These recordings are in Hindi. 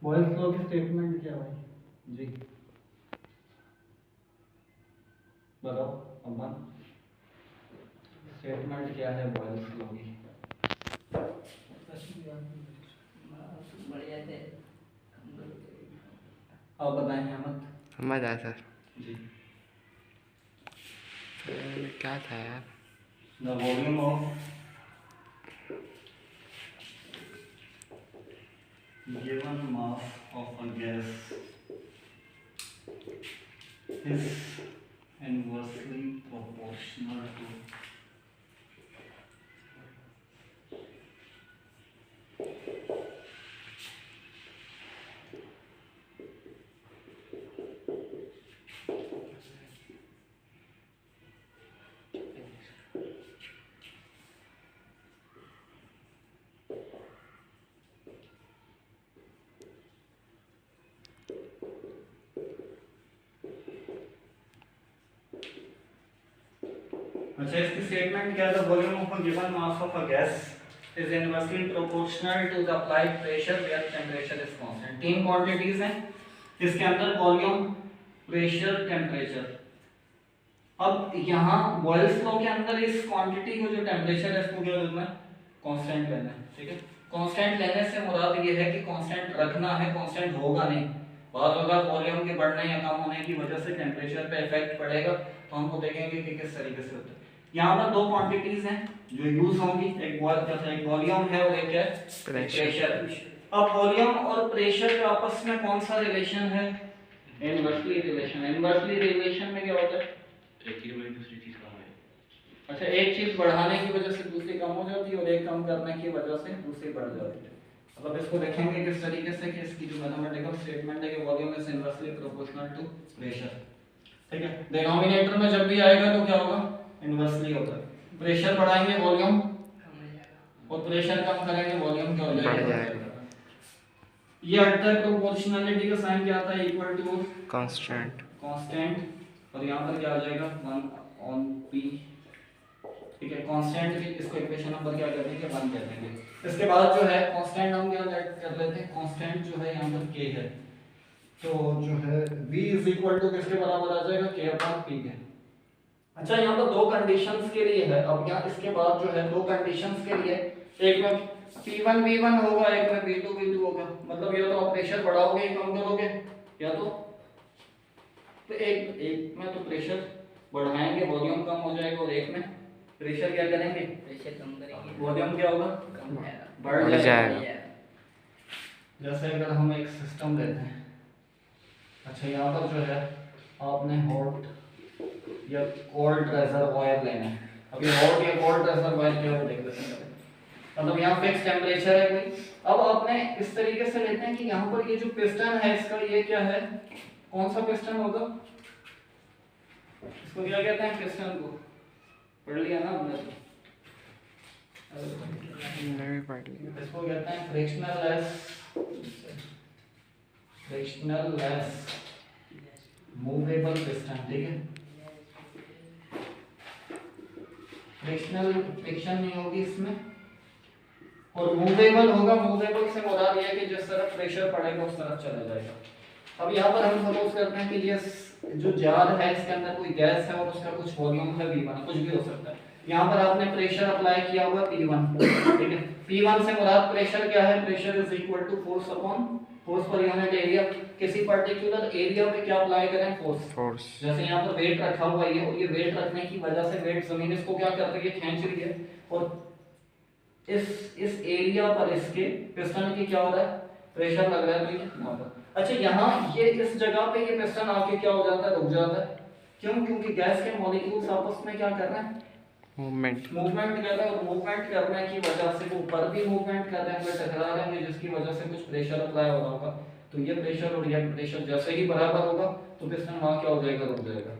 बॉयल्स लॉ की स्टेटमेंट क्या भाई जी बताओ। अमन स्टेटमेंट क्या है बॉयल्स लॉ की? आप बताएं अहमद। समझ आया सर। जी क्या था यार? The volume of given mass of a gas is inversely proportional to अच्छा इसकी स्टेटमेंट क्या है? The volume of a given mass of a gas is inversely proportional to the applied pressure where temperature is constant। तीन क्वांटिटीज हैं इसके अंदर, वॉल्यूम, प्रेशर, टेम्परेचर। अब यहाँ बॉयल्स लॉ के अंदर इस क्वांटिटी को जो टेम्परेचर है इसको क्या करना है? कांस्टेंट लेना है। ठीक है, कांस्टेंट लेने से मुराद ये है कि कांस्टेंट रखना है, कांस्टेंट होगा नहीं। बाद अगर वॉल्यूम के बढ़ने या कम होने की वजह से टेम्परेचर पे इफेक्ट पड़ेगा तो हमको देखेंगे कि किस तरीके से होता है। यहाँ पर दो क्वांटिटीज हैं जो यूज होंगी, एक वॉल्यूम है और एक है प्रेशर। अब वॉल्यूम और प्रेशर के आपस में कौन सा रिलेशन है? Inversely relation. इनवर्सली रिलेशन में क्या होता है? एक चीज बढ़ी दूसरी चीज कम है। अच्छा, एक चीज बढ़ाने की वजह से दूसरी कम हो जाती है और एक कम करने की वजह से दूसरी बढ़ जाती है। मतलब इसको देखेंगे किस तरीके से कि इसकी जो मैथमेटिकल स्टेटमेंट है कि volume is inversely proportional to pressure. ठीक है, डिनोमिनेटर में जब भी आएगा तो क्या होगा? इनवर्सली होगा। प्रेशर बढ़ाएंगे वॉल्यूम कम हो जाएगा और प्रेशर कम करेंगे वॉल्यूम क्या हो जाएगा? ये हटता है प्रोपोर्शनलिटी का साइन क्या आता है? Equal to constant. कांस्टेंट और यहाँ पर क्या आ जाएगा? 1 ऑन p। ठीक है, कांस्टेंट की इसको इक्वेशन नंबर क्या कहते हैं? 1 कहते हैं। इसके बाद जो है कांस्टेंट हम क्या कर लेते हैं? कांस्टेंट जो है यहाँ पर k है, तो जो है v इज इक्वल टू किसके बराबर आ जाएगा? k अपॉन p के। अच्छा, यहाँ पर दो कंडीशंस के लिए है। अब यहाँ इसके बाद जो है दो कंडीशंस के लिए, एक में P1 V1 होगा, एक में P2 V2 होगा। मतलब या तो आप प्रेशर बढ़ाओगे या कम करोगे, या तो एक में तो प्रेशर बढ़ाएंगे वॉल्यूम कम हो जाएगा और एक में प्रेशर क्या करेंगे? प्रेशर कम करेंगे, वॉल्यूम क्या होगा? कम बढ़ जाएगा। जैसे अगर हम एक सिस्टम लेते हैं, अच्छा यहाँ पर जो है आपने हॉट या कोल्ड रेजर्वायर लेना है। अब ये हॉट या कोल्ड रेजर्वायर क्या है देख लेते हैं। मतलब यहाँ फिक्स टेम्परेचर है कोई। अब आपने इस तरीके से लेते हैं कि यहाँ पर ये जो पिस्टन है इसका ये क्या है? कौन सा पिस्टन होगा? इसको क्या कहते हैं? पिस्टन को पढ़ लिया ना हमने तो? नहीं पढ़ लिया। इसको कहते हैं फ्रिक्शनल लेस मूवेबल पिस्टन। ठीक है, फ्रिक्शन नहीं होगी इसमें और मूवेबल होगा। मूवेबल से मुराद ये है कि जिस तरफ प्रेशर पड़ेगा उस तरफ चला जाएगा। अब यहाँ पर हम सपोज करते हैं कि ये जो जार है इसके अंदर कोई गैस है और उसका कुछ वॉल्यूम है V1, कुछ भी हो सकता है। यहाँ पर आपने प्रेशर अप्लाई किया हुआ P1। ठीक है, P1 से मुराद प्रेशर क्या है? Pressure is equal to force upon force per unit area. किसी पर्टिकुलर एरिया पे क्या अप्लाई करें? फोर्स। जैसे यहाँ पर वेट रखा हुआ है और ये वेट रखने की वजह से वेट जमीन इसको क्या कर रही है? खींच रही है और इस एरिया पर इसके पिस्टन की क्या हो रहा है? प्रेशर लग रहा है। तो ये अच्छा, यहाँ ये इस जगह पे ये पिस्टन आके क्या हो जाता है? रुक जाता है। क्यों? क्योंकि गैस के मॉलिक्यूल्स आपस में क्या कर रहे हैं? मूवमेंट कर रहे हैं और मूवमेंट करने की वजह से ऊपर भी मूवमेंट कर रहे हैं, टकरा रहे हैं, जिसकी वजह से कुछ प्रेशर अप्लाई हो रहा होगा। तो ये प्रेशर और ये प्रेशर जैसे ही बराबर होगा तो पिस्टन वहां क्या हो जाएगा? रुक जाएगा।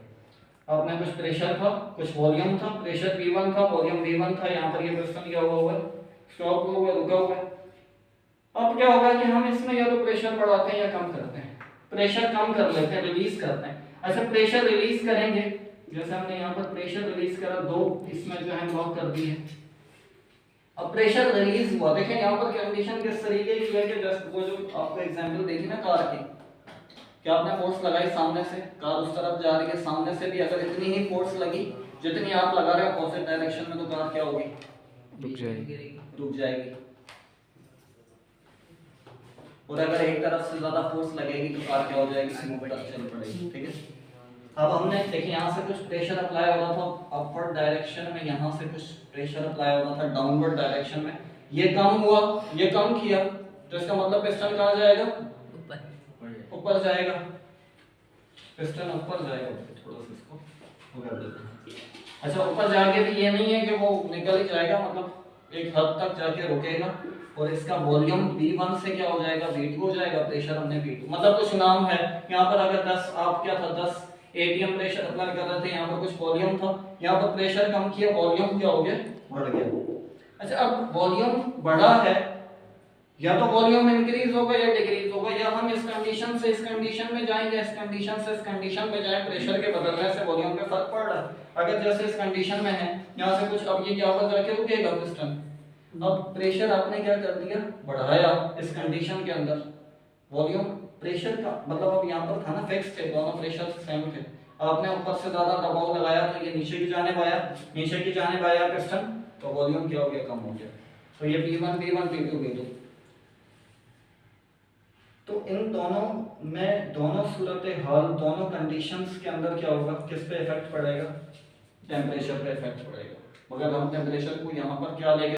अब में कुछ प्रेशर था, कुछ वॉल्यूम था, प्रेशर V1 था, वॉल्यूम V1 था, यहाँ पर ये पिस्टन क्या हुआ है? स्टॉप हुआ है, रुका हुआ है। अब क्या होगा कि हम इसमें या तो प्रेशर बढ़ाते हैं या कम करते हैं। प्रेशर कम कर लेते हैं, रिलीज करते हैं। अच्छा, प्रेशर रिलीज करेंगे, जैसे हमने यहाँ पर प्रेशर रिलीज करा, दो इसमें जो है लॉक कर दिए। अब प्रेशर रिलीज हुआ, देखें यहाँ पर कंडीशन किस तरीके की है कि जस्ट वो जो आपको एग्जांपल देखी ना कार की, क्या आपने फोर्स लगाई सामने से, कार उस तरफ जा रही है, सामने से भी अगर इतनी ही फोर्स लगी जितनी आप लगा रहे हो अपोजिट डायरेक्शन में, तो कार क्या होगी, रुक जाएगी। रुक जाएगी। और अगर एक तरफ से ज्यादा फोर्स लगेगी तो कार क्या हो जाएगी, स्मूथ चल पड़ेगी। ठीक है, अब हमने देखिए यहाँ से कुछ प्रेशर अप्लाई हो रहा था अपवर्ड डायरेक्शन में, यहाँ से कुछ प्रेशर अप्लाई हो रहा था डाउनवर्ड डायरेक्शन में, ये कम हुआ, ये कम किया, तो इसका मतलब पिस्टन कहाँ जाएगा, ऊपर जाएगा, पिस्टन ऊपर जाएगा। थोड़ा सा इसको वो कर देते हैं। अच्छा, ऊपर जाके भी ये नहीं है कि वो निकल ही जाएगा, मतलब एक हद तक जाके रुकेगा, और इसका वॉल्यूम V1 से क्या हो जाएगा, V2 हो जाएगा। प्रेशर हमने V2 मतलब कुछ नाम है यहाँ पर, अगर 10 आप क्या था 10 ATM प्रेशर अप्लाई कर रहे थे, यहाँ पर कुछ वॉल्यूम था, यहाँ पर प्रेशर कम किया, वॉल्यूम क्या हो गया, बढ़ गया। अच्छा, अब वॉल्यूम बढ़ा है, या तो वॉल्यूम इंक्रीज होगा या डिक्रीज होगा, या हम इस कंडीशन से इस कंडीशन में जाएंगे, इस कंडीशन से इस कंडीशन में जाएं, प्रेशर के बदलने से वॉल्यूम पे फर्क पड़ रहा है। अगर जैसे इस कंडीशन में है, यहाँ से कुछ, अब ये क्या होगा, जाके रुकेगा पिस्टन। अब प्रेशर आपने क्या कर दिया, बढ़ाया इस कंडीशन के अंदर, वॉल्यूम प्रेशर का मतलब अब यहाँ पर था ना फिक्स थे, दोनों प्रेशर सेम थे, आपने ऊपर से ज्यादा दबाव लगाया तो ये नीचे की जाने आया, नीचे की जाने आया पिस्टन, तो वॉल्यूम क्या हो गया, कम हो गया। तो ये P1 P1 P2 P2। तो इन दोनों में, दोनों सूरत हाल, दोनों कंडीशंस के अंदर क्या होगा, किस पे इफेक्ट पड़ेगा, टेम्परेचर पे इफेक्ट पड़ेगा। मगर हम टेम्परेचर को यहाँ पर क्या लेंगे,